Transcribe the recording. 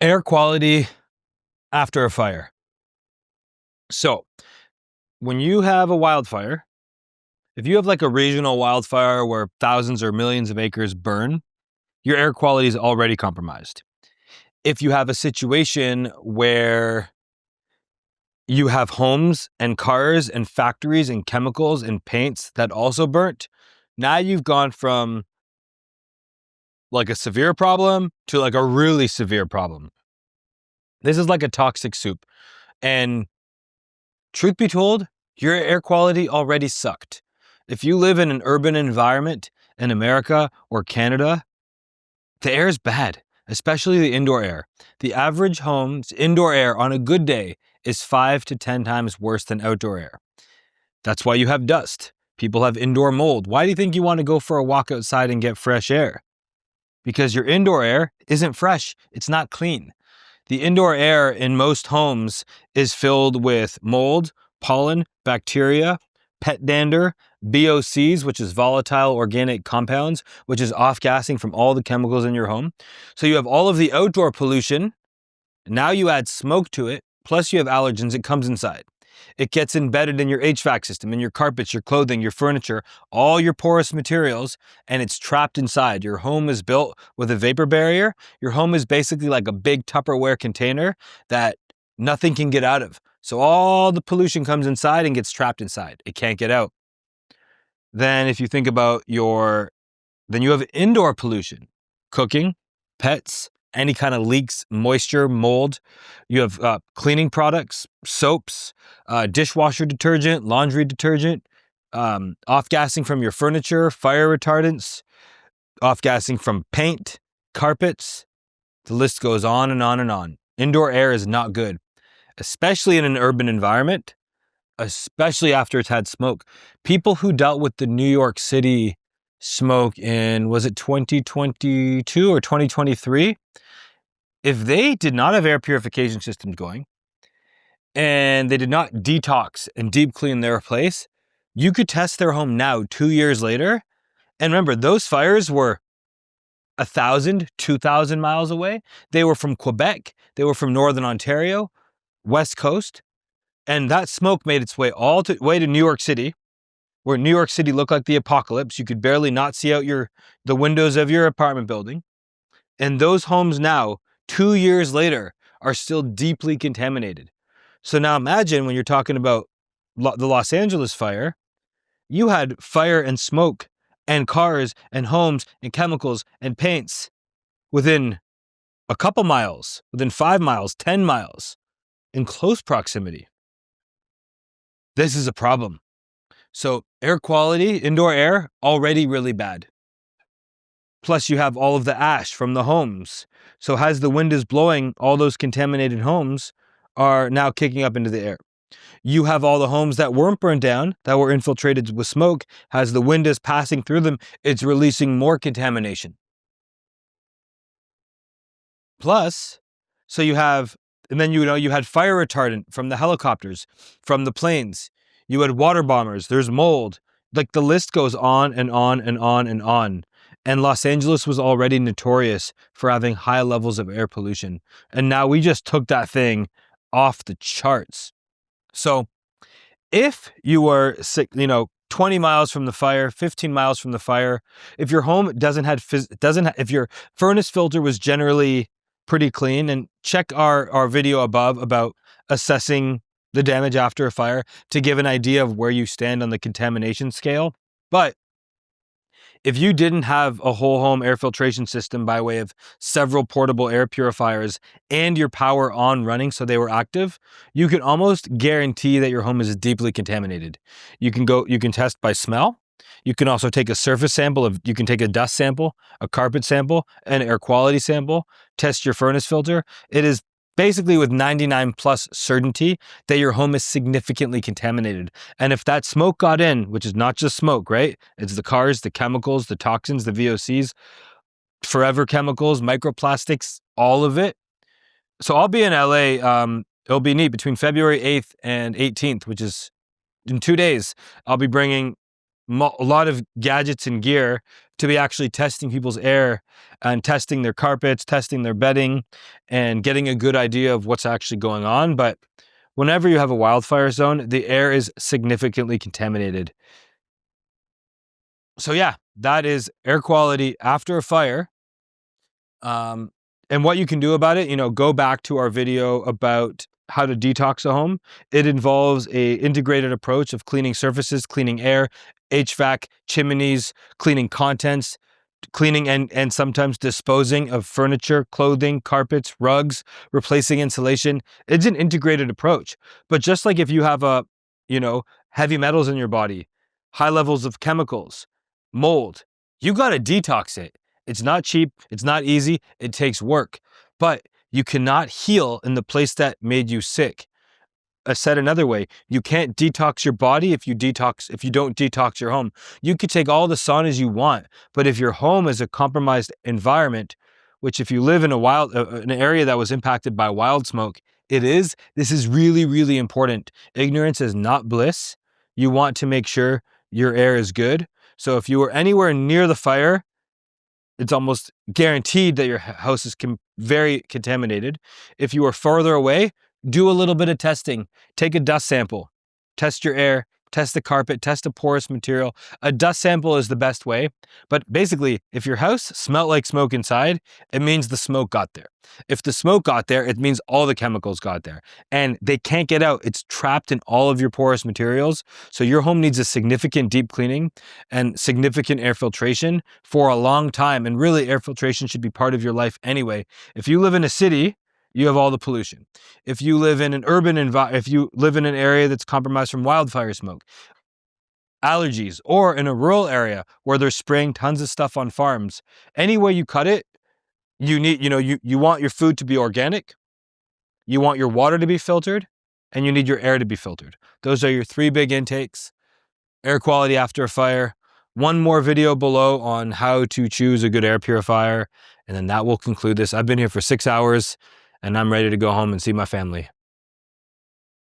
Air quality after a fire. So when you have a wildfire, if you have like a regional wildfire where thousands or millions of acres burn, your air quality is already compromised. If you have a situation where you have homes and cars and factories and chemicals and paints that also burnt, now you've gone from like a severe problem to like a really severe problem. This is like a toxic soup. And truth be told, your air quality already sucked. If you live in an urban environment in America or Canada, the air is bad, especially the indoor air. The average home's indoor air on a good day is 5 to 10 times worse than outdoor air. That's why you have dust. People have indoor mold. Why do you think you want to go for a walk outside and get fresh air? Because your indoor air isn't fresh. It's not clean. The indoor air in most homes is filled with mold, pollen, bacteria, pet dander, VOCs, which is volatile organic compounds, which is off-gassing from all the chemicals in your home. So you have all of the outdoor pollution. Now you add smoke to it, plus you have allergens. It comes inside. It gets embedded in your HVAC system, in your carpets, your clothing, your furniture, all your porous materials, and it's trapped inside. Your home is built with a vapor barrier. Your home is basically like a big Tupperware container that nothing can get out of. So all the pollution comes inside and gets trapped inside. It can't get out. Then if you think about then you have indoor pollution, cooking, pets, any kind of leaks, moisture, mold. You have cleaning products, soaps, dishwasher detergent, laundry detergent, off-gassing from your furniture, fire retardants, off-gassing from paint, carpets. The list goes on and on and on. Indoor air is not good, especially in an urban environment, especially after it's had smoke. People who dealt with the New York City smoke in, was it 2022 or 2023? If they did not have air purification systems going and they did not detox and deep clean their place, you could test their home now 2 years later. And remember, those fires were 1,000, 2,000 miles away. They were from Quebec. They were from Northern Ontario, West Coast. And that smoke made its way all the way to New York City, where New York City looked like the apocalypse. You could barely not see out the windows of your apartment building. And those homes now, 2 years later, are still deeply contaminated. So now imagine when you're talking about the Los Angeles fire, you had fire and smoke and cars and homes and chemicals and paints within a couple miles, within 5 miles, 10 miles, in close proximity. This is a problem. So air quality, indoor air, already really bad. Plus you have all of the ash from the homes. So as the wind is blowing, all those contaminated homes are now kicking up into the air. You have all the homes that weren't burned down, that were infiltrated with smoke. As the wind is passing through them, it's releasing more contamination. Plus, so you have, and then you had fire retardant from the helicopters, from the planes. You had water bombers, there's mold. Like the list goes on and on and on and on. And Los Angeles was already notorious for having high levels of air pollution. And now we just took that thing off the charts. So if you were sick, 20 miles from the fire, 15 miles from the fire, if your home if your furnace filter was generally pretty clean, and check our video above about assessing the damage after a fire to give an idea of where you stand on the contamination scale. But if you didn't have a whole home air filtration system by way of several portable air purifiers and your power on running so they were active, you can almost guarantee that your home is deeply contaminated. You can test by smell. You can also take a surface sample you can take a dust sample, a carpet sample, an air quality sample, test your furnace filter. It is basically with 99 plus certainty that your home is significantly contaminated. And if that smoke got in, which is not just smoke, right? It's the cars, the chemicals, the toxins, the VOCs, forever chemicals, microplastics, all of it. So I'll be in LA. It'll be neat between February 8th and 18th, which is in 2 days. I'll be bringing a lot of gadgets and gear to be actually testing people's air and testing their carpets, testing their bedding, and getting a good idea of what's actually going on. But whenever you have a wildfire zone, the air is significantly contaminated. So yeah, that is air quality after a fire. And what you can do about it, go back to our video about how to detox a home. It involves a integrated approach of cleaning surfaces, cleaning air, HVAC, chimneys, cleaning contents, cleaning and sometimes disposing of furniture, clothing, carpets, rugs, replacing insulation. It's an integrated approach. But just like if you have heavy metals in your body, high levels of chemicals, mold, you got to detox it. It's not cheap. It's not easy. It takes work, but you cannot heal in the place that made you sick. Said another way, you can't detox your body if you don't detox your home. You could take all the saunas you want, but if your home is a compromised environment, which if you live in an area that was impacted by wild smoke, this is really, really important. Ignorance is not bliss. You want to make sure your air is good. So if you were anywhere near the fire, it's almost guaranteed that your house is very contaminated. If you are farther away, do a little bit of testing. Take a dust sample, test your air, test the carpet, test a porous material. A dust sample is the best way. But basically, if your house smelled like smoke inside, it means the smoke got there. If the smoke got there, it means all the chemicals got there. And they can't get out. It's trapped in all of your porous materials. So your home needs a significant deep cleaning and significant air filtration for a long time. And really, air filtration should be part of your life anyway. If you live in a city, you have all the pollution. If you live in an if you live in an area that's compromised from wildfire smoke, allergies, or in a rural area where they're spraying tons of stuff on farms, any way you cut it, you need, you want your food to be organic, you want your water to be filtered, and you need your air to be filtered. Those are your 3 big intakes. Air quality after a fire. One more video below on how to choose a good air purifier, and then that will conclude this. I've been here for 6 hours, and I'm ready to go home and see my family.